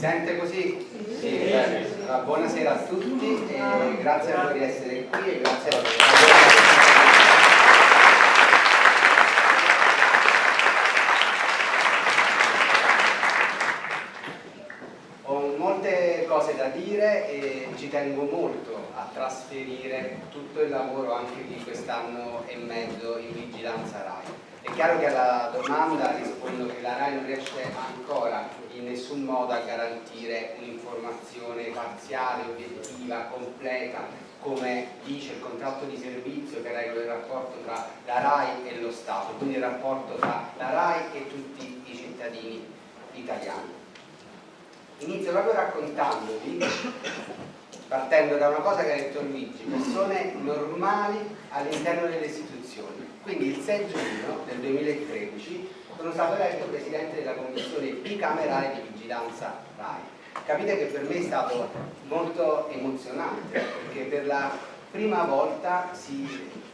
sente così? Sì, bene. Allora, buonasera a tutti e grazie a voi di essere qui e grazie a voi. Ho molte cose da dire e ci tengo molto a trasferire tutto il lavoro anche di quest'anno e mezzo in vigilanza RAI. È chiaro che alla domanda rispondo che la RAI non riesce ancora in nessun modo a garantire un'informazione parziale, obiettiva, completa, come dice il contratto di servizio che regola il rapporto tra la RAI e lo Stato, quindi il rapporto tra la RAI e tutti i cittadini italiani. Inizio proprio raccontandovi, partendo da una cosa che ha detto Luigi, persone normali all'interno delle istituzioni. Quindi il 6 giugno del 2013 sono stato eletto presidente della commissione bicamerale di vigilanza RAI. Capite che per me è stato molto emozionante, perché per la prima volta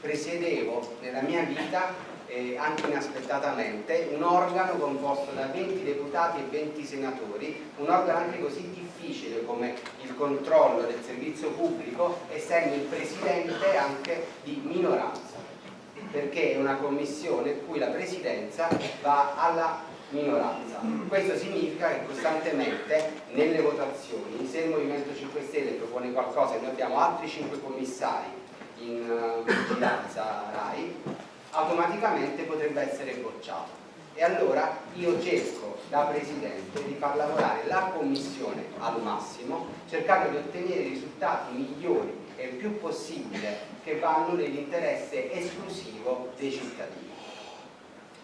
presiedevo nella mia vita, anche inaspettatamente, un organo composto da 20 deputati e 20 senatori, un organo anche così difficile come il controllo del servizio pubblico, essendo il presidente anche di minoranza, perché è una commissione in cui la presidenza va alla minoranza. Questo significa che costantemente nelle votazioni, se il Movimento 5 Stelle propone qualcosa e noi abbiamo altri 5 commissari in vigilanza RAI, automaticamente potrebbe essere bocciato. E allora io cerco da presidente di far lavorare la commissione al massimo, cercando di ottenere i risultati migliori e il più possibile che vanno nell'interesse esclusivo dei cittadini.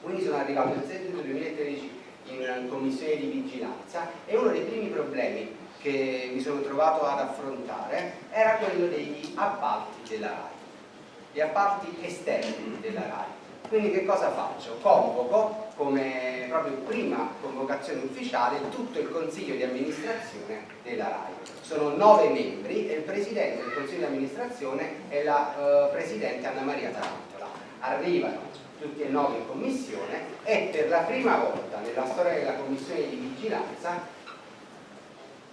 Quindi sono arrivato il 6 giugno 2013 in commissione di vigilanza e uno dei primi problemi che mi sono trovato ad affrontare era quello degli appalti della RAI, gli appalti esterni della RAI. Quindi che cosa faccio? Convoco come proprio prima convocazione ufficiale tutto il consiglio di amministrazione della RAI. Sono 9 membri e il presidente del consiglio di amministrazione è la presidente Anna Maria Tarantola. Arrivano tutti e 9 in commissione e per la prima volta nella storia della commissione di vigilanza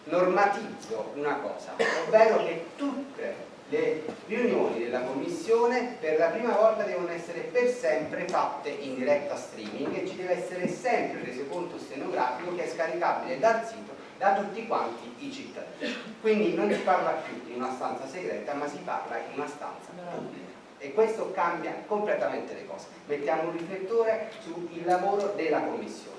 normatizzo una cosa, ovvero che tutte le riunioni della commissione per la prima volta devono essere per sempre fatte in diretta streaming e ci deve essere sempre il resoconto stenografico che è scaricabile dal sito da tutti quanti i cittadini. Quindi non si parla più in una stanza segreta, ma si parla in una stanza pubblica. E questo cambia completamente le cose. Mettiamo un riflettore sul lavoro della commissione.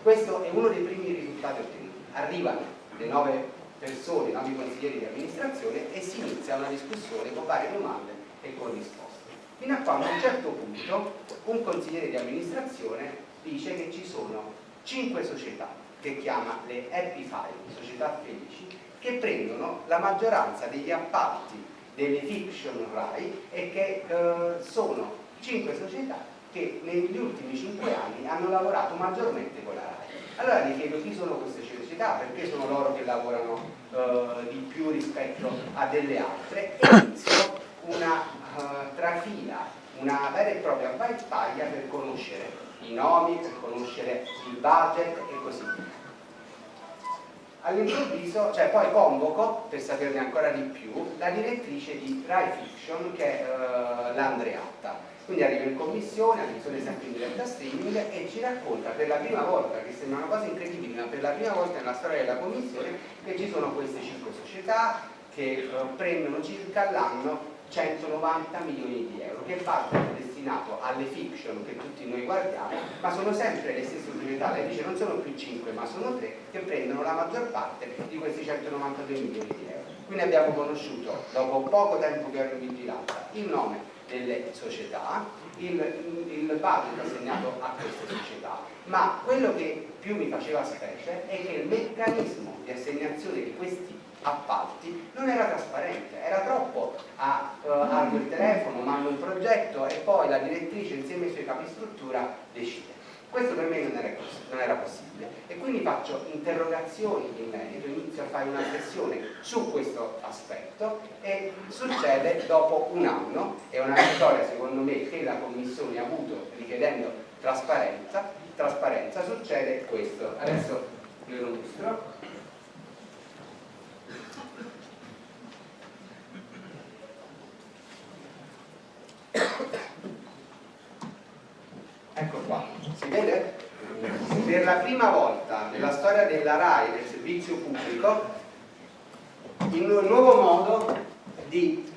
Questo è uno dei primi risultati ottenuti. Arrivano le 9 persone, 9 consiglieri di amministrazione e si inizia una discussione con varie domande e con risposte. Fino a quando a un certo punto un consigliere di amministrazione dice che ci sono 5 società che chiama le Happy Five, società felici, che prendono la maggioranza degli appalti delle fiction RAI e che sono 5 società che negli ultimi 5 anni hanno lavorato maggiormente con la RAI. Allora mi chiedo chi sono queste società, perché sono loro che lavorano di più rispetto a delle altre, e inizio una trafila, una vera e propria battaglia per conoscere i nomi, per conoscere il budget e così via. All'improvviso, cioè poi convoco, per saperne ancora di più, la direttrice di Rai Fiction che è l'Andreatta. Quindi arriva in commissione sempre in diretta streaming e ci racconta per la prima volta, che sembra una cosa incredibile, ma per la prima volta nella storia della commissione, che ci sono queste 5 società che prendono circa all'anno 190 milioni di euro, che parte è destinato alle fiction che tutti noi guardiamo, ma sono sempre le stesse società, lei dice non sono più 5 ma sono 3, che prendono la maggior parte di questi 192 milioni di euro. Quindi abbiamo conosciuto, dopo poco tempo che ero in vigilanza, il nome delle società, il budget assegnato a queste società, ma quello che più mi faceva specie è che il meccanismo di assegnazione di questi appalti non era trasparente, era troppo alzo il telefono, mando un progetto e poi la direttrice insieme ai suoi capistruttura decide. Questo per me non era possibile e quindi faccio interrogazioni in merito, inizio a fare una riflessione su questo aspetto e succede dopo un anno, è una vittoria secondo me che la Commissione ha avuto richiedendo trasparenza, succede questo. Adesso ve lo mostro. Ecco qua, si vede? Per la prima volta nella storia della RAI, del servizio pubblico, il nuovo modo di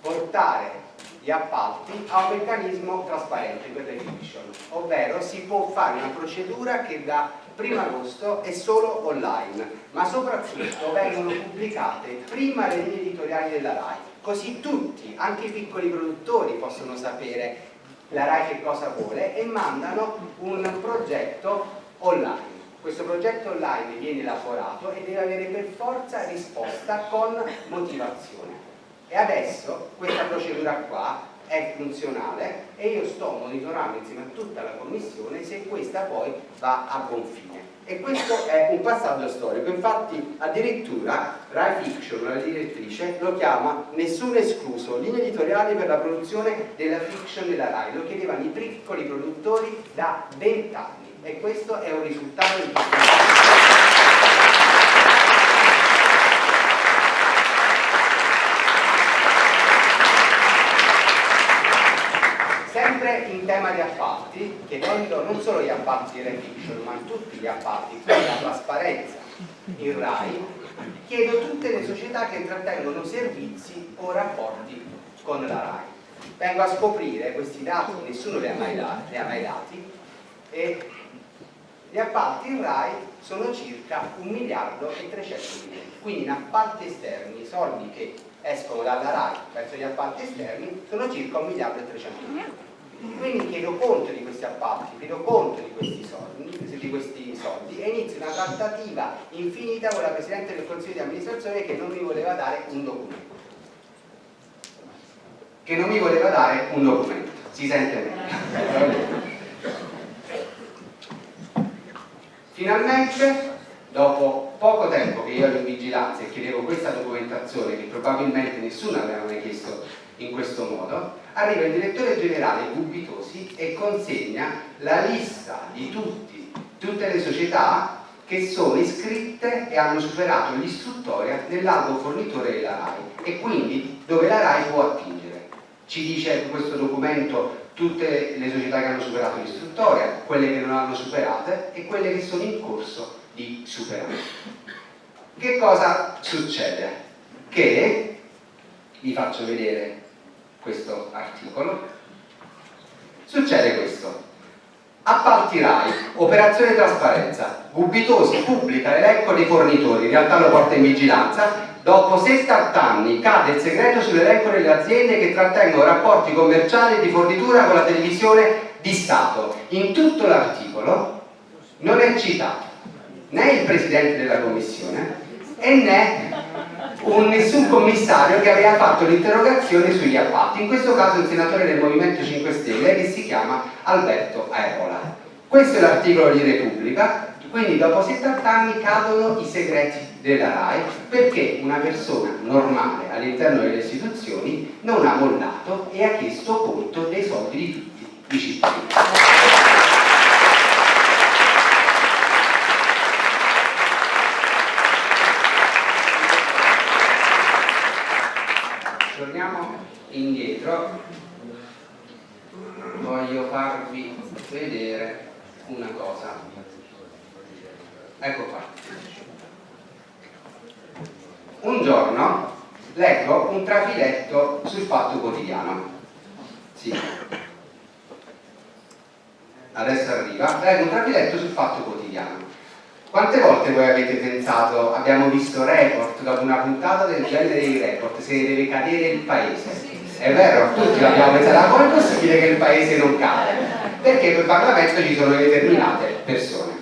portare gli appalti a un meccanismo trasparente per le fiction, ovvero si può fare una procedura che da 1° agosto è solo online, ma soprattutto vengono pubblicate prima le linee editoriali della RAI, così tutti, anche i piccoli produttori, possono sapere la RAI che cosa vuole e mandano un progetto online. Questo progetto online viene elaborato e deve avere per forza risposta con motivazione. E adesso questa procedura qua è funzionale e io sto monitorando insieme a tutta la commissione se questa poi va a buon fine. E questo è un passaggio storico, infatti addirittura Rai Fiction, la direttrice, lo chiama nessuno escluso, linee editoriali per la produzione della fiction della Rai, lo chiedevano i piccoli produttori da 20 anni e questo è un risultato di sempre in tema di appalti, chiedendo non solo gli appalti di Rai Fiction, ma tutti gli appalti, quindi la trasparenza in Rai, chiedo tutte le società che intrattengono servizi o rapporti con la Rai. Vengo a scoprire questi dati, nessuno li ha mai dati, e gli appalti in Rai sono circa 1 miliardo e 300 milioni, quindi in appalti esterni, i soldi che escono dalla Rai verso gli appalti esterni sono circa 1 miliardo e 300 milioni. Quindi chiedo conto di questi appalti, chiedo conto di questi soldi e inizio una trattativa infinita con la Presidente del Consiglio di amministrazione che non mi voleva dare un documento. Si sente meglio. Finalmente, dopo poco tempo che io ero in vigilanza e chiedevo questa documentazione che probabilmente nessuno aveva mai chiesto in questo modo, arriva il direttore generale Gubitosi e consegna la lista di tutte le società che sono iscritte e hanno superato l'istruttoria nell'albo fornitore della RAI e quindi dove la RAI può attingere. Ci dice questo documento tutte le società che hanno superato l'istruttoria, quelle che non hanno superate e quelle che sono in corso di superare. Che cosa succede? Che vi faccio vedere questo articolo. Succede questo: appalti RAI, operazione trasparenza, Gubitosi pubblica l'elenco dei fornitori, in realtà lo porta in vigilanza. Dopo 70 anni cade il segreto sull'elenco delle aziende che trattengono rapporti commerciali e di fornitura con la televisione di Stato. In tutto l'articolo non è citato né il Presidente della Commissione e né nessun commissario che aveva fatto l'interrogazione sugli appalti, in questo caso il senatore del Movimento 5 Stelle che si chiama Alberto Aerola. Questo è l'articolo di Repubblica. Quindi dopo 70 anni cadono i segreti della RAI perché una persona normale all'interno delle istituzioni non ha mollato e ha chiesto conto dei soldi di tutti i cittadini. Torniamo indietro, voglio farvi vedere una cosa. Ecco qua. Un giorno leggo un trafiletto sul Fatto Quotidiano. Sì. Adesso arriva. Leggo un trafiletto sul Fatto Quotidiano. Quante volte voi avete pensato, abbiamo visto Report, dopo una puntata del genere di Report, se ne deve cadere il paese? È vero, tutti l'abbiamo pensato, come è possibile che il paese non cade? Perché per Parlamento ci sono determinate persone.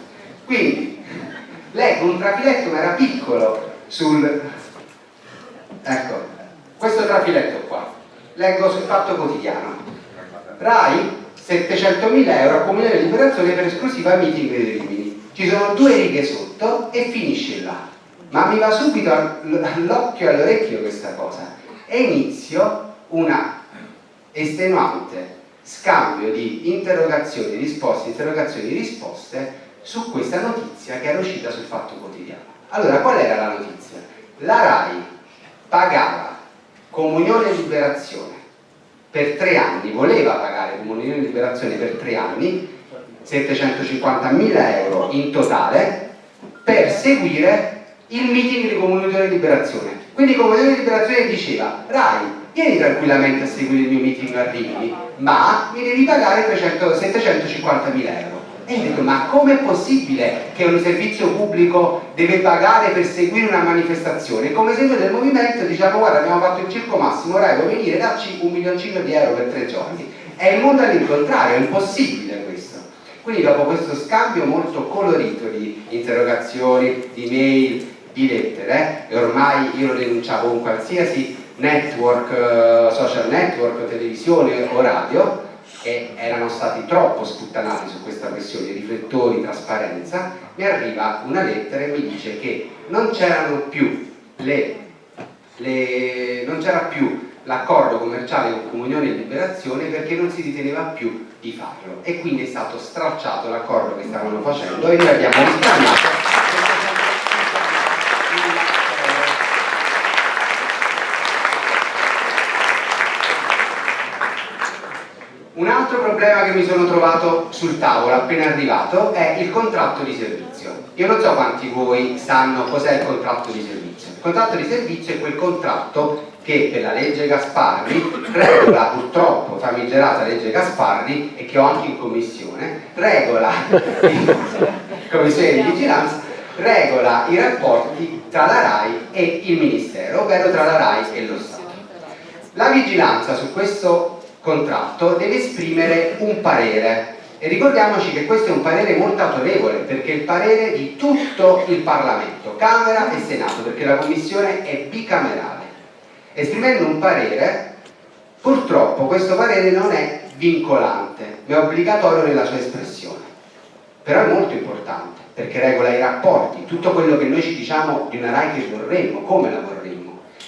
Quindi leggo un trafiletto, ma era piccolo, ecco, questo trafiletto qua, leggo sul Fatto Quotidiano. RAI 700.000 euro a Comune di Liberazione per esclusiva meeting dei Rimini. Ci sono 2 righe sotto e finisce là. Ma mi va subito all'occhio e all'orecchio questa cosa. E inizio una estenuante scambio di interrogazioni, risposte su questa notizia che era uscita sul Fatto Quotidiano. Allora, qual era la notizia? La RAI pagava Comunione e Liberazione per 3 anni, voleva pagare Comunione e Liberazione per 3 anni, 750.000 euro in totale, per seguire il meeting di Comunione e Liberazione. Quindi Comunione e Liberazione diceva: RAI, vieni tranquillamente a seguire il mio meeting a Rimini, ma mi devi pagare 750.000 euro. E io dico: ma com'è possibile che un servizio pubblico deve pagare per seguire una manifestazione? Come se noi del movimento diciamo: guarda, abbiamo fatto il Circo Massimo, RAI, vuoi venire, dacci 1 milioncino di euro per 3 giorni. È il mondo all'incontrario, è impossibile questo. Quindi dopo questo scambio molto colorito di interrogazioni, di mail, di lettere, e ormai io lo denunciavo con qualsiasi network, social network, televisione o radio, e erano stati troppo sputtanati su questa questione, riflettori, trasparenza, mi arriva una lettera e mi dice che non c'erano più non c'era più l'accordo commerciale con Comunione e Liberazione perché non si riteneva più di farlo, e quindi è stato stralciato l'accordo che stavano facendo e noi abbiamo risparmiato. Un altro problema che mi sono trovato sul tavolo appena arrivato è il contratto di servizio. Io non so quanti di voi sanno cos'è il contratto di servizio. Il contratto di servizio è quel contratto che per la legge Gasparri regola, purtroppo famigerata legge Gasparri, e che ho anche in commissione, regola commissione di vigilanza, regola i rapporti tra la RAI e il Ministero, ovvero tra la RAI e lo Stato. La vigilanza su questo contratto deve esprimere un parere, e ricordiamoci che questo è un parere molto autorevole perché è il parere di tutto il Parlamento, Camera e Senato, perché la Commissione è bicamerale. Esprimendo un parere, purtroppo questo parere non è vincolante, ma è obbligatorio nella sua espressione, però è molto importante perché regola i rapporti, tutto quello che noi ci diciamo di una RAI che vorremmo, come la vorremmo.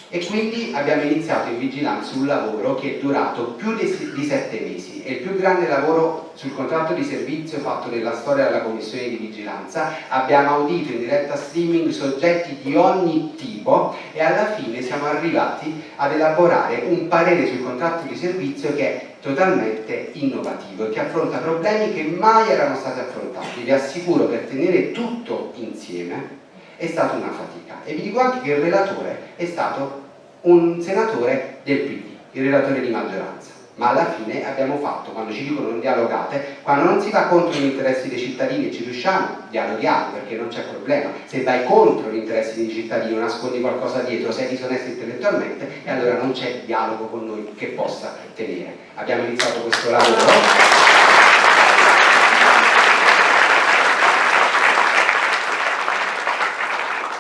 E quindi abbiamo iniziato in vigilanza un lavoro che è durato più di 7 mesi, è il più grande lavoro sul contratto di servizio fatto nella storia della commissione di vigilanza. Abbiamo audito in diretta streaming soggetti di ogni tipo e alla fine siamo arrivati ad elaborare un parere sul contratto di servizio che è totalmente innovativo e che affronta problemi che mai erano stati affrontati. Vi assicuro, per tenere tutto insieme è stata una fatica, e vi dico anche che il relatore è stato un senatore del PD, il relatore di maggioranza, ma alla fine abbiamo fatto, quando ci dicono non dialogate, quando non si va contro gli interessi dei cittadini e ci riusciamo, dialoghiamo perché non c'è problema. Se vai contro gli interessi dei cittadini o nascondi qualcosa dietro, sei disonesto intellettualmente, e allora non c'è dialogo con noi che possa tenere. Abbiamo iniziato questo lavoro.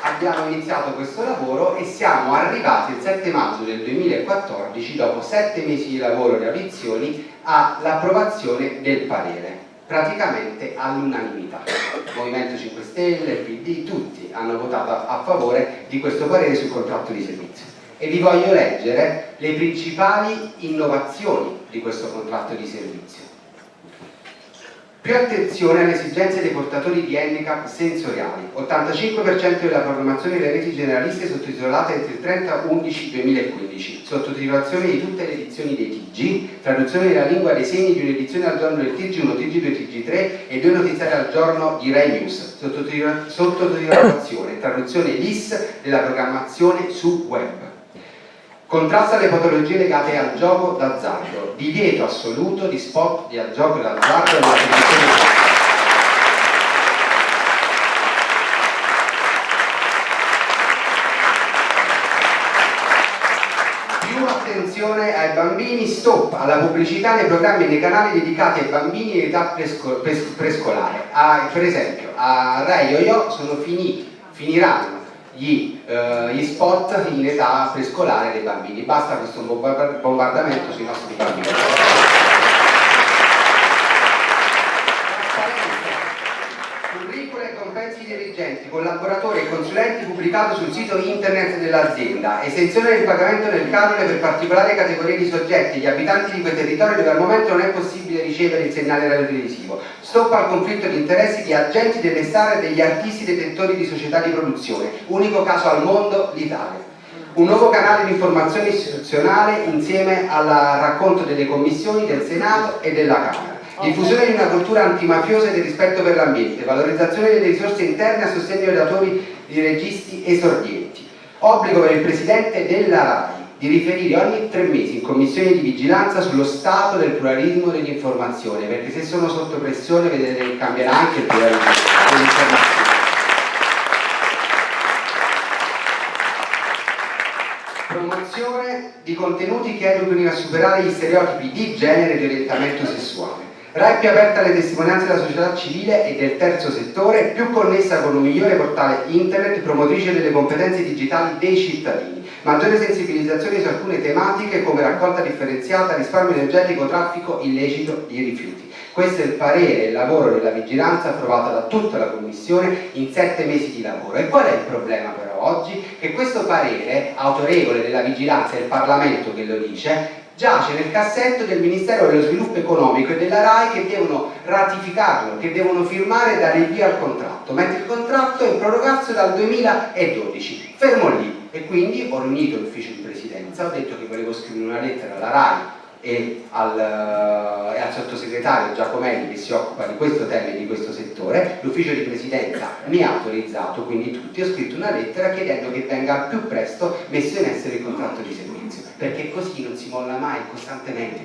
Abbiamo iniziato questo lavoro e siamo arrivati il 7 maggio del 2014, dopo 7 mesi di lavoro e di audizioni, all'approvazione del parere, praticamente all'unanimità. Movimento 5 Stelle, PD, tutti hanno votato a favore di questo parere sul contratto di servizio. E vi voglio leggere le principali innovazioni di questo contratto di servizio. Più attenzione alle esigenze dei portatori di handicap sensoriali. 85% della programmazione delle reti generaliste sottotitolata entro il 30/11/2015. Sottotitolazione di tutte le edizioni dei TG, traduzione della lingua dei segni di un'edizione al giorno del TG1, TG2, TG3 e 2 notiziari al giorno di Rai News. Sottotitolazione, traduzione LIS della programmazione su web. Contrasta le patologie legate al gioco d'azzardo, divieto assoluto di spot di gioco d'azzardo nella televisione. Più attenzione ai bambini, stop alla pubblicità nei programmi e nei canali dedicati ai bambini in età prescolare. Per esempio, a Rai Yo-Yo finiranno gli spot in età prescolare dei bambini. Basta questo bombardamento sui nostri bambini. Curricula e compensi dirigenti, collaboratori e consulenti pubblicato sul sito internet dell'azienda, esenzione del pagamento del canone per particolari categorie di soggetti, gli abitanti di quei territori dove al momento non è possibile ricevere il segnale radiotelevisivo, stop al conflitto di interessi di agenti delle star e degli artisti detentori di società di produzione, unico caso al mondo, l'Italia. Un nuovo canale di informazione istituzionale insieme al racconto delle commissioni del Senato e della Camera. Diffusione di una cultura antimafiosa e di rispetto per l'ambiente, valorizzazione delle risorse interne a sostegno dei datori di registi esordienti. Obbligo per il Presidente della RAI di riferire ogni 3 mesi in commissione di vigilanza sullo stato del pluralismo dell'informazione, perché se sono sotto pressione vedete che cambierà anche il pluralismo dell'informazione. Promozione di contenuti che educhino a superare gli stereotipi di genere e di orientamento sessuale. RAI più aperta alle testimonianze della società civile e del terzo settore, più connessa con un migliore portale internet, promotrice delle competenze digitali dei cittadini. Maggiore sensibilizzazione su alcune tematiche come raccolta differenziata, risparmio energetico, traffico illecito di rifiuti. Questo è il parere e il lavoro della vigilanza approvato da tutta la Commissione in 7 mesi di lavoro. E qual è il problema però oggi? Che questo parere autorevole della vigilanza, è il Parlamento che lo dice, giace nel cassetto del Ministero dello Sviluppo Economico e della RAI, che devono ratificarlo, che devono firmare e dare il via al contratto, mentre il contratto è in prorogato dal 2012, fermo lì. E quindi ho riunito l'ufficio di presidenza, ho detto che volevo scrivere una lettera alla RAI e al sottosegretario Giacomelli che si occupa di questo tema e di questo settore. L'ufficio di presidenza mi ha autorizzato, quindi tutti, ho scritto una lettera chiedendo che venga al più presto messo in essere il contratto di servizio, perché così non si molla mai, costantemente.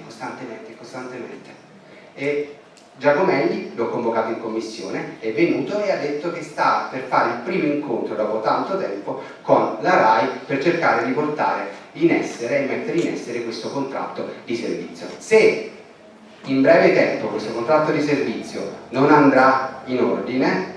E Giacomelli l'ho convocato in commissione, è venuto e ha detto che sta per fare il primo incontro dopo tanto tempo con la RAI per cercare di portare in essere e mettere in essere questo contratto di servizio. Se in breve tempo questo contratto di servizio non andrà in ordine,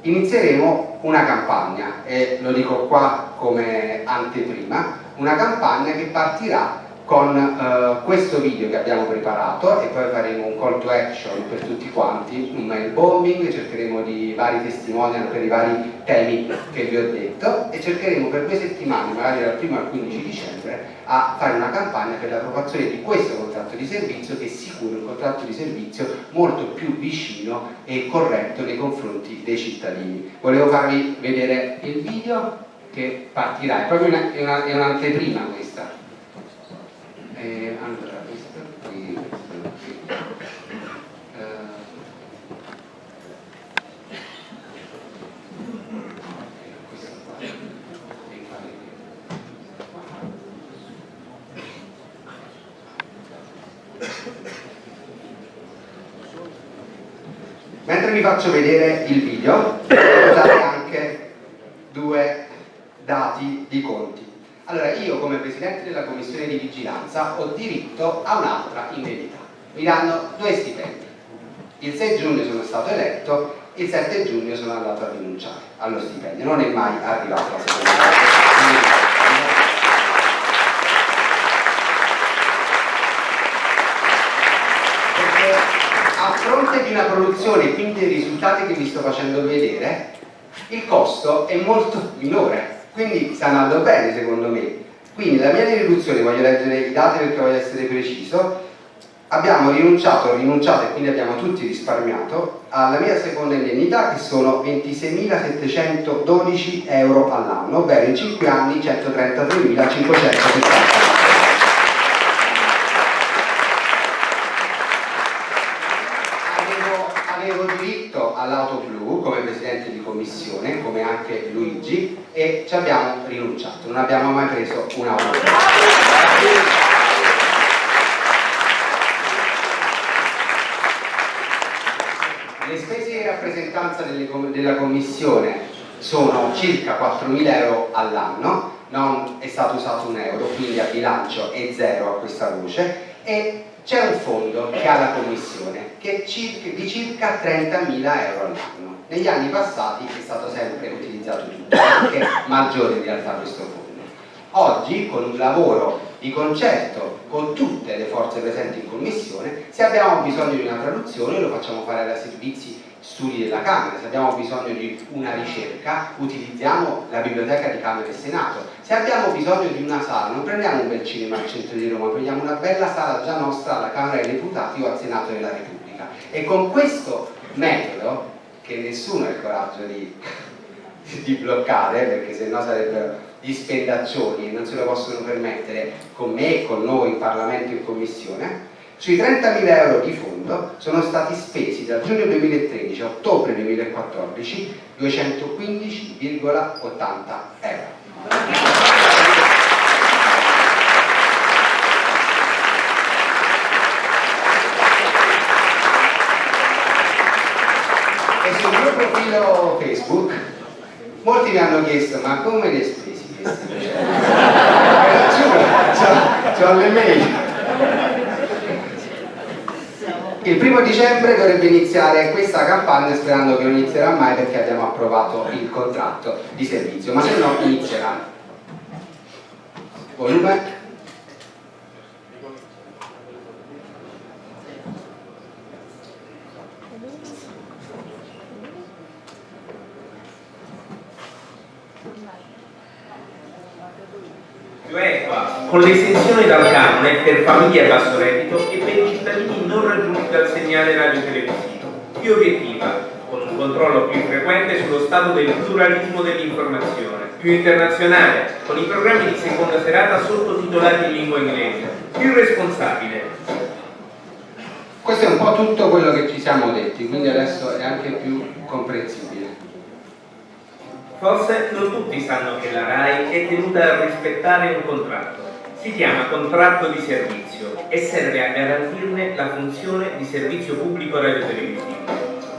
inizieremo una campagna, e lo dico qua come anteprima, una campagna che partirà con questo video che abbiamo preparato, e poi faremo un call to action per tutti quanti, un mail bombing, cercheremo di vari testimonial per i vari temi che vi ho detto, e cercheremo per 2 settimane, magari dal 1 al 15 dicembre, a fare una campagna per l'approvazione di questo contratto di servizio, che è sicuro un contratto di servizio molto più vicino e corretto nei confronti dei cittadini. Volevo farvi vedere il video che partirà, è proprio un'anteprima questa. Allora, questo qui, mentre vi faccio vedere il video, devo dare anche 2 dati di conti. Allora, io come Presidente della Commissione di Vigilanza ho diritto a un'altra indennità. Mi danno 2 stipendi. Il 6 giugno sono stato eletto, il 7 giugno sono andato a rinunciare allo stipendio. Non è mai arrivato la seconda volta. A fronte di una produzione e quindi dei risultati che vi sto facendo vedere, il costo è molto minore, quindi sta andando bene secondo me. Quindi la mia riduzione, voglio leggere i dati perché voglio essere preciso, ho rinunciato e quindi abbiamo tutti risparmiato alla mia seconda indennità, che sono 26.712 euro all'anno, ovvero in 5 anni 133.570. Avevo diritto all'auto blu come Presidente di Commissione, come anche Luigi, e ci abbiamo rinunciato, non abbiamo mai preso un'auto blu. Le spese di rappresentanza della Commissione sono circa 4.000 euro all'anno, non è stato usato un euro, quindi a bilancio è zero a questa voce, e c'è un fondo che ha la Commissione che è di circa 30.000 euro all'anno. Negli anni passati è stato sempre utilizzato tutto, che è maggiore in realtà questo fondo. Oggi, con un lavoro di concerto con tutte le forze presenti in Commissione, se abbiamo bisogno di una traduzione lo facciamo fare da servizi studi della Camera, se abbiamo bisogno di una ricerca utilizziamo la biblioteca di Camera e Senato, se abbiamo bisogno di una sala non prendiamo un bel cinema al centro di Roma, prendiamo una bella sala già nostra alla Camera dei Deputati o al Senato della Repubblica. E con questo metodo, che nessuno ha il coraggio di bloccare, perché sennò sarebbero gli spendaccioni e non se lo possono permettere con me e con noi in Parlamento e in Commissione, sui 30.000 euro di fondo sono stati spesi dal giugno 2013 a ottobre 2014 215,80 euro. E sul mio profilo Facebook molti mi hanno chiesto: ma come li hai spesi questi? C'ho le mail. Il 1° dicembre dovrebbe iniziare questa campagna, sperando che non inizierà mai perché abbiamo approvato il contratto di servizio, ma se no inizierà. Volume. Più equa, con l'esenzione dal canone per famiglie a basso reddito e per i cittadini non raggiunti dal segnale radiotelevisivo, più obiettiva, con un controllo più frequente sullo stato del pluralismo dell'informazione, più internazionale, con i programmi di seconda serata sottotitolati in lingua inglese, più responsabile. Questo è un po' tutto quello che ci siamo detti, quindi adesso è anche più comprensibile. Forse non tutti sanno che la RAI è tenuta a rispettare un contratto. Si chiama contratto di servizio e serve a garantirne la funzione di servizio pubblico radiotelevisivo.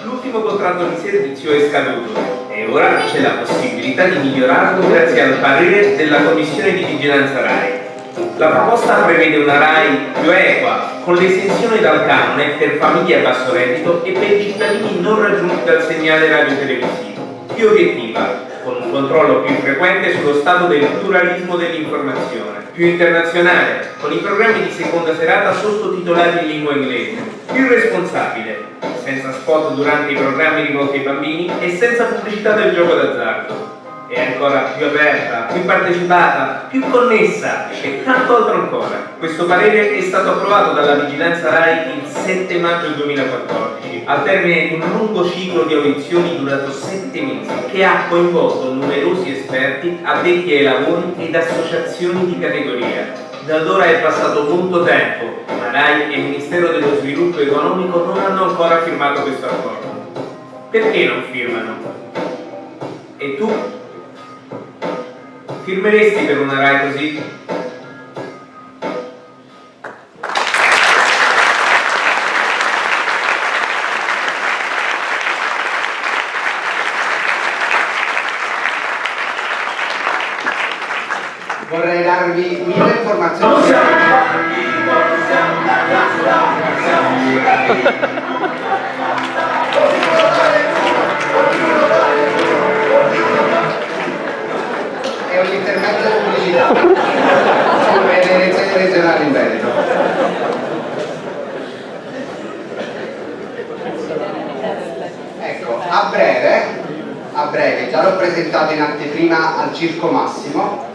L'ultimo contratto di servizio è scaduto e ora c'è la possibilità di migliorarlo grazie al parere della Commissione di Vigilanza RAI. La proposta prevede una RAI più equa, con l'esenzione dal canone per famiglie a basso reddito e per i cittadini non raggiunti dal segnale radiotelevisivo, più obiettiva, con un controllo più frequente sullo stato del pluralismo dell'informazione, più internazionale, con i programmi di seconda serata sottotitolati in lingua inglese, più responsabile, senza spot durante i programmi rivolti ai bambini e senza pubblicità del gioco d'azzardo. È ancora più aperta, più partecipata, più connessa e tanto altro ancora. Questo parere è stato approvato dalla Vigilanza RAI il 7 maggio 2014, al termine di un lungo ciclo di audizioni durato 7 mesi, che ha coinvolto numerosi esperti, addetti ai lavori ed associazioni di categoria. Da allora è passato molto tempo, ma RAI e il Ministero dello Sviluppo Economico non hanno ancora firmato questo accordo. Perché non firmano? E tu? Firmeresti per una RAI così? Vorrei darvi 1000 informazioni. È un intermezzo pubblicità per le elezioni regionali in Veneto. Ecco, a breve, già l'ho presentato in anteprima al Circo Massimo,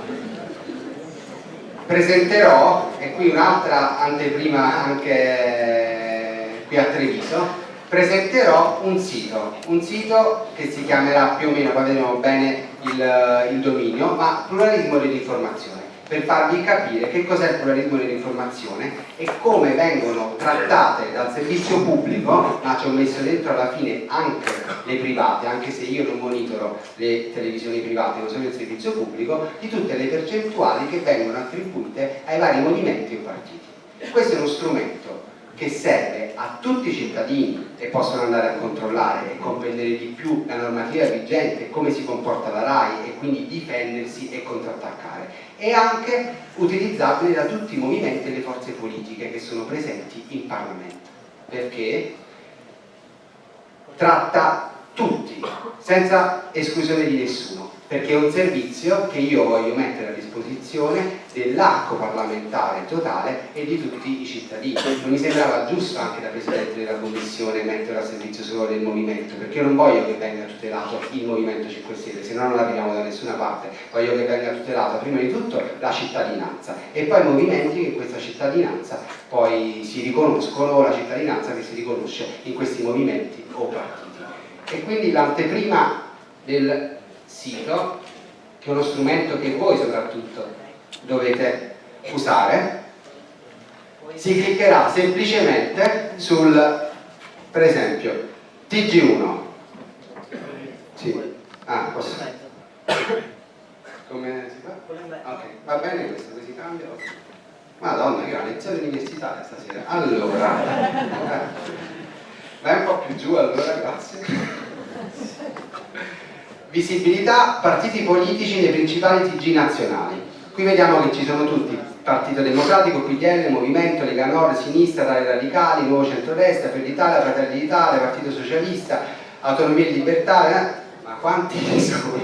presenterò, e qui un'altra anteprima anche qui a Treviso, presenterò un sito che si chiamerà più o meno, poi vedremo bene il dominio, ma pluralismo dell'informazione, per farvi capire che cos'è il pluralismo dell'informazione e come vengono trattate dal servizio pubblico, ma ci ho messo dentro alla fine anche le private, anche se io non monitoro le televisioni private, ma solo il servizio pubblico, di tutte le percentuali che vengono attribuite ai vari movimenti o partiti. Questo è uno strumento che serve a tutti i cittadini e possono andare a controllare e comprendere di più la normativa vigente, come si comporta la RAI e quindi difendersi e contrattaccare. È anche utilizzabile da tutti i movimenti e le forze politiche che sono presenti in Parlamento, perché tratta tutti, senza esclusione di nessuno, perché è un servizio che io voglio mettere a disposizione dell'arco parlamentare totale e di tutti i cittadini. Non mi sembrava giusto anche da Presidente della Commissione mettere a servizio solo del Movimento, perché io non voglio che venga tutelato il Movimento 5 Stelle, se no non arriviamo da nessuna parte. Voglio che venga tutelata prima di tutto la cittadinanza e poi i movimenti che in questa cittadinanza poi si riconoscono, o la cittadinanza che si riconosce in questi movimenti o partiti. E quindi l'anteprima del sito, che è uno strumento che voi soprattutto dovete usare, si cliccherà semplicemente sul, per esempio, TG1. Sì. Ah, posso? Come si fa? Ok, va bene questo, così cambia. Madonna, che ho una lezione universitaria stasera. Allora, vai un po' più giù allora, grazie. Visibilità, partiti politici nei principali TG nazionali. Qui vediamo che ci sono tutti: Partito Democratico, PDL, Movimento, Lega Nord, Sinistra, Italia Radicali, Nuovo Centrodestra, Per l'Italia, Fratelli d'Italia, Partito Socialista, Autonomia e Libertà, ma quanti sono?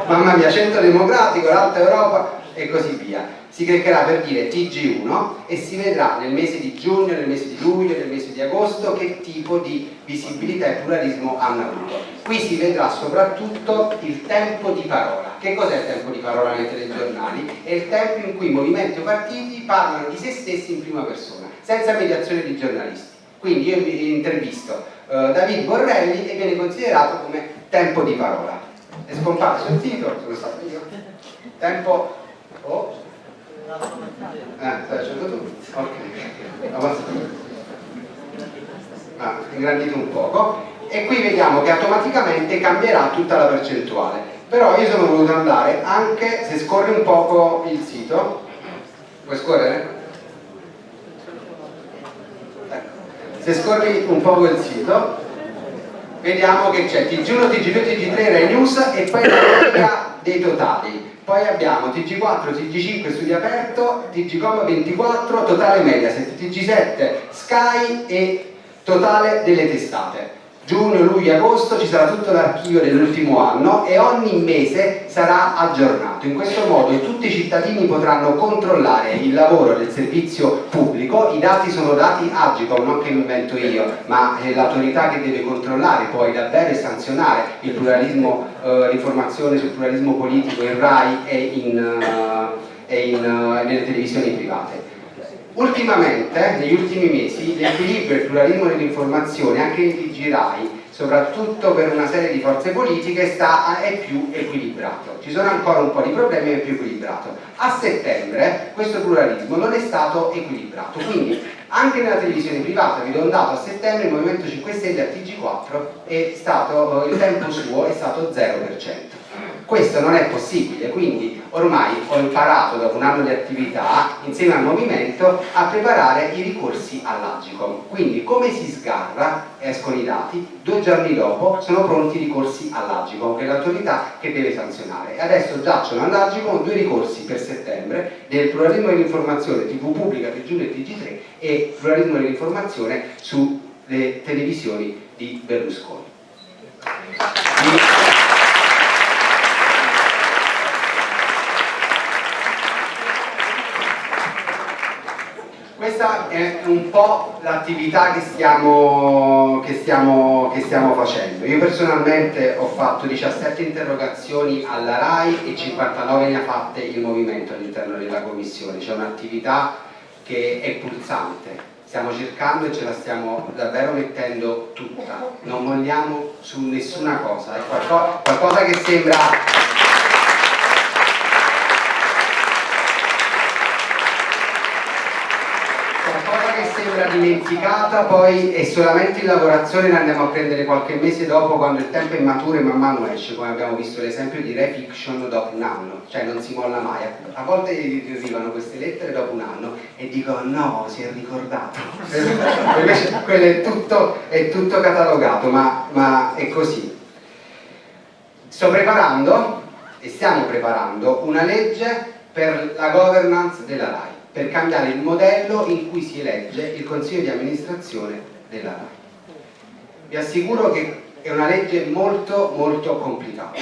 Mamma mia, Centro Democratico, l'Alta Europa e così via. Si cliccherà per dire TG1 e si vedrà nel mese di giugno, nel mese di luglio, nel mese di agosto che tipo di visibilità e pluralismo hanno avuto. Qui si vedrà soprattutto il tempo di parola. Che cos'è il tempo di parola nei telegiornali? È il tempo in cui movimenti o partiti parlano di se stessi in prima persona, senza mediazione di giornalisti. Quindi io vi intervisto David Borrelli e viene considerato come tempo di parola. È scomparso il titolo, sono stato io. Tempo... Oh. Stai facendo tu? Ok. Ingrandito un poco. E qui vediamo che automaticamente cambierà tutta la percentuale. Però io sono voluto andare anche, se scorri un poco il sito, puoi scorrere? Se scorri un poco il sito, vediamo che c'è TG1, TG2, TG3, Rai News e poi la media dei totali. Poi abbiamo TG4, TG5 Studio Aperto, TGcom 24, totale Mediaset, TG7 Sky e totale delle testate. Giugno, luglio, agosto ci sarà tutto l'archivio dell'ultimo anno e ogni mese sarà aggiornato. In questo modo tutti i cittadini potranno controllare il lavoro del servizio pubblico. I dati sono dati Agcom, non che mi invento io, ma è l'autorità che deve controllare poi davvero e sanzionare il pluralismo, l'informazione sul pluralismo politico in RAI e nelle televisioni private. Ultimamente, negli ultimi mesi, l'equilibrio e il pluralismo dell'informazione, anche in TG Rai, soprattutto per una serie di forze politiche, è più equilibrato. Ci sono ancora un po' di problemi, ma è più equilibrato. A settembre questo pluralismo non è stato equilibrato, quindi anche nella televisione privata, vi do un dato, a settembre il Movimento 5 Stelle a TG4 è stato, il tempo suo è stato 0%. Questo non è possibile, quindi ormai ho imparato dopo un anno di attività insieme al movimento a preparare i ricorsi all'Agcom. Quindi come si sgarra, escono i dati, 2 giorni dopo sono pronti i ricorsi all'Agcom, che è l'autorità che deve sanzionare. E adesso giacciono all'Agcom 2 ricorsi per settembre del pluralismo dell'informazione TV pubblica TG1 e TG3 e pluralismo dell'informazione sulle televisioni di Berlusconi. Questa è un po' l'attività che stiamo facendo. Io personalmente ho fatto 17 interrogazioni alla RAI e 59 ne ha fatte il movimento all'interno della commissione. C'è un'attività che è pulsante, stiamo cercando e ce la stiamo davvero mettendo tutta, non molliamo su nessuna cosa, è qualcosa che sembra... sembra dimenticata, poi è solamente in lavorazione, ne andiamo a prendere qualche mese dopo quando il tempo è maturo e man mano esce, come abbiamo visto l'esempio di Rai Fiction dopo un anno, cioè non si molla mai. A volte arrivano queste lettere dopo un anno e dico no, si è ricordato, invece quello è tutto catalogato, ma è così. Sto preparando e stiamo preparando una legge per la governance della RAI, per cambiare il modello in cui si elegge il consiglio di amministrazione della RAI. Vi assicuro che è una legge molto molto complicata.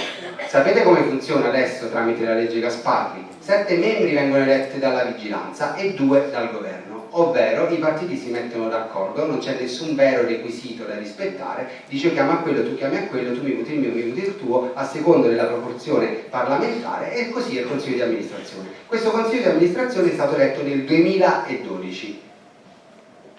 Sapete come funziona adesso tramite la legge Gasparri? 7 membri vengono eletti dalla vigilanza e 2 dal governo, ovvero i partiti si mettono d'accordo, non c'è nessun vero requisito da rispettare, dice io chiamo a quello, tu chiami a quello, tu mi voti il mio, mi voti il tuo, a seconda della proporzione parlamentare, e così è il Consiglio di amministrazione. Questo Consiglio di amministrazione è stato eletto nel 2012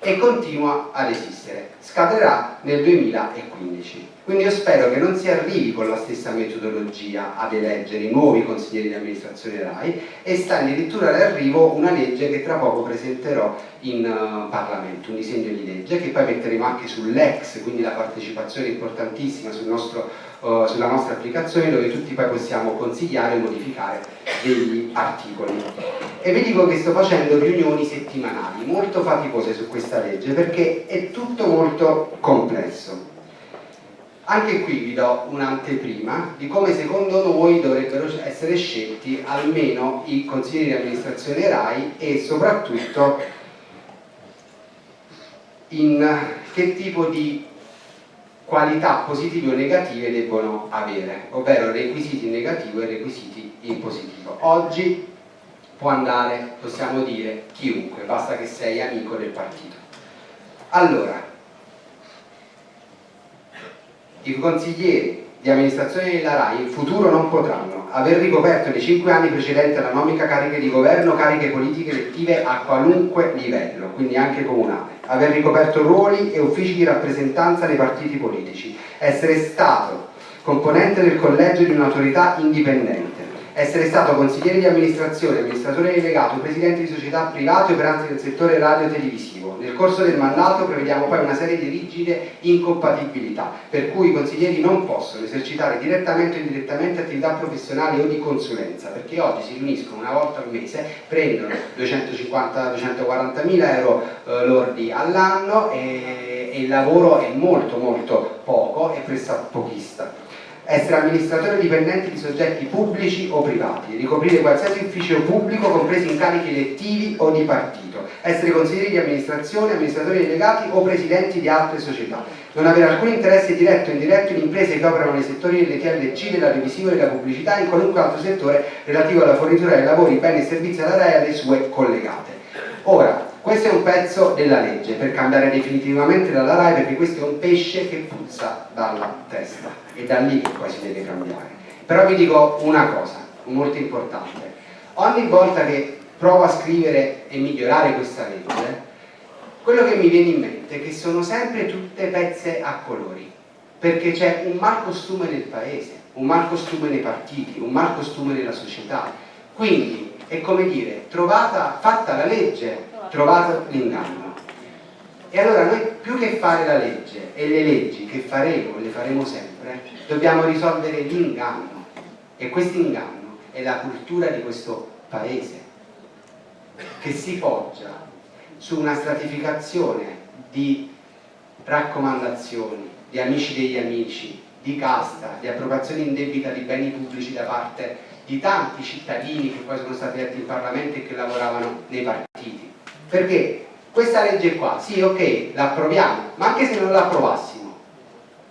e continua ad esistere, scaderà nel 2015. Quindi io spero che non si arrivi con la stessa metodologia ad eleggere i nuovi consiglieri di amministrazione RAI, e sta addirittura all'arrivo una legge che tra poco presenterò in Parlamento, un disegno di legge che poi metteremo anche sull'ex, quindi la partecipazione importantissima sulla nostra applicazione, dove tutti poi possiamo consigliare e modificare degli articoli. E vi dico che sto facendo riunioni settimanali molto faticose su questa legge perché è tutto molto complesso. Anche qui vi do un'anteprima di come secondo noi dovrebbero essere scelti almeno i consiglieri di amministrazione RAI, e soprattutto in che tipo di qualità positive o negative debbono avere, ovvero requisiti in negativo e requisiti in positivo. Oggi può andare, possiamo dire, chiunque, basta che sei amico del partito. Allora, i consiglieri di amministrazione della RAI in futuro non potranno aver ricoperto nei 5 anni precedenti alla nomina cariche di governo, cariche politiche elettive a qualunque livello, quindi anche comunale, aver ricoperto ruoli e uffici di rappresentanza nei partiti politici, essere stato componente del collegio di un'autorità indipendente, essere stato consigliere di amministrazione, amministratore delegato, presidente di società private operanti nel settore radio-televisivo. Nel corso del mandato prevediamo poi una serie di rigide incompatibilità, per cui i consiglieri non possono esercitare direttamente o indirettamente attività professionali o di consulenza, perché oggi si riuniscono una volta al mese, prendono 240 mila euro lordi all'anno e il lavoro è molto molto poco e pressapochista. Essere amministratore dipendente di soggetti pubblici o privati, ricoprire qualsiasi ufficio pubblico, compresi incarichi elettivi o di partito, essere consiglieri di amministrazione, amministratori delegati o presidenti di altre società, non avere alcun interesse diretto o indiretto in imprese che operano nei settori delle TLC, della televisione, della pubblicità e in qualunque altro settore relativo alla fornitura di lavori, beni e servizi alla RAI e alle sue collegate. Ora, questo è un pezzo della legge per cambiare definitivamente dalla RAI, perché questo è un pesce che puzza dalla testa, e da lì che poi si deve cambiare. Però vi dico una cosa molto importante: ogni volta che provo a scrivere e migliorare questa legge, quello che mi viene in mente è che sono sempre tutte pezze a colori, perché c'è un malcostume nel paese, un malcostume nei partiti, un malcostume nella società. Quindi è come dire, fatta la legge, trovato l'inganno. E allora noi, più che fare la legge e le leggi che faremo e le faremo sempre, dobbiamo risolvere l'inganno, e questo inganno è la cultura di questo paese, che si poggia su una stratificazione di raccomandazioni, di amici degli amici, di casta, di appropriazione indebita di beni pubblici da parte di tanti cittadini che poi sono stati eletti in Parlamento e che lavoravano nei partiti. Perché questa legge qua, sì, ok, la approviamo, ma anche se non la approvassimo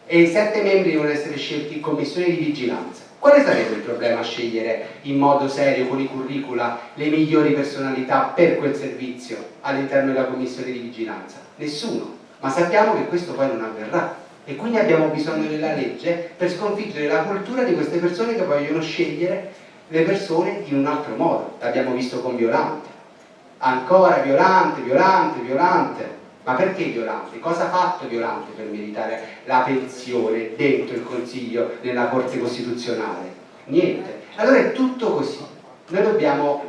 e i 7 membri devono essere scelti in commissione di vigilanza, quale sarebbe il problema a scegliere in modo serio, con i curricula, le migliori personalità per quel servizio all'interno della commissione di vigilanza? Nessuno. Ma sappiamo che questo poi non avverrà, e quindi abbiamo bisogno della legge per sconfiggere la cultura di queste persone che vogliono scegliere le persone in un altro modo. L'abbiamo visto con Violante, ancora Violante, Violante, Violante. Ma perché Violante? Cosa ha fatto Violante per meritare la pensione dentro il Consiglio della Corte Costituzionale? Niente. Allora è tutto così. Noi dobbiamo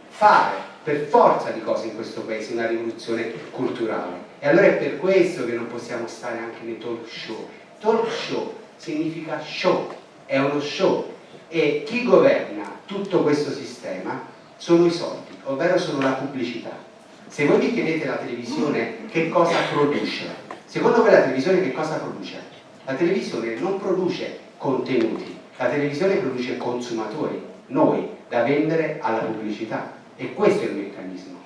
fare per forza di cose in questo paese una rivoluzione culturale, e allora è per questo che non possiamo stare anche nei talk show. Talk show significa show, è uno show, e chi governa tutto questo sistema sono i soldi, ovvero sono la pubblicità. Se voi vi chiedete la televisione che cosa produce, secondo voi la televisione che cosa produce? La televisione non produce contenuti, la televisione produce consumatori, noi, da vendere alla pubblicità, e questo è il meccanismo.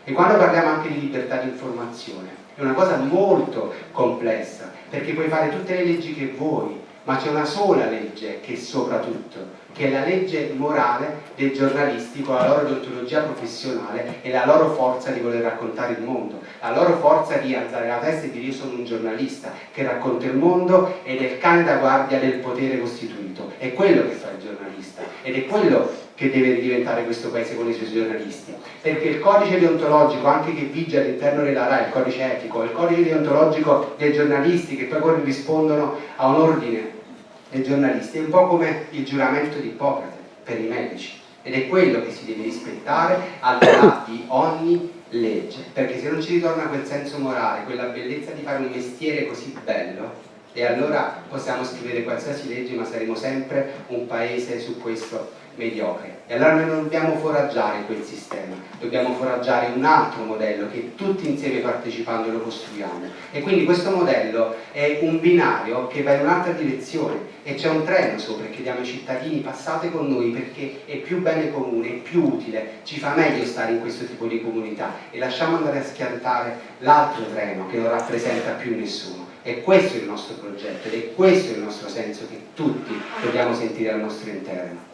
E quando parliamo anche di libertà di informazione, è una cosa molto complessa, perché puoi fare tutte le leggi che vuoi, ma c'è una sola legge che è sopra tutto, che è la legge morale dei giornalisti con la loro deontologia professionale e la loro forza di voler raccontare il mondo, la loro forza di alzare la testa e dire io sono un giornalista che racconta il mondo ed è il cane da guardia del potere costituito. È quello che fa il giornalista ed è quello che deve diventare questo paese con i suoi giornalisti, perché il codice deontologico anche che vige all'interno della RAI, il codice etico, il codice deontologico dei giornalisti che poi corrispondono a un ordine dei giornalisti, è un po' come il giuramento di Ippocrate per i medici, ed è quello che si deve rispettare al di là di ogni legge, perché se non ci ritorna quel senso morale, quella bellezza di fare un mestiere così bello, e allora possiamo scrivere qualsiasi legge ma saremo sempre un paese su questo mediocre. E allora noi non dobbiamo foraggiare quel sistema, dobbiamo foraggiare un altro modello che tutti insieme partecipando lo costruiamo. E quindi questo modello è un binario che va in un'altra direzione e c'è un treno sopra e chiediamo ai cittadini passate con noi perché è più bene comune, è più utile, ci fa meglio stare in questo tipo di comunità e lasciamo andare a schiantare l'altro treno che non rappresenta più nessuno. E questo è il nostro progetto ed è questo il nostro senso che tutti dobbiamo sentire al nostro interno.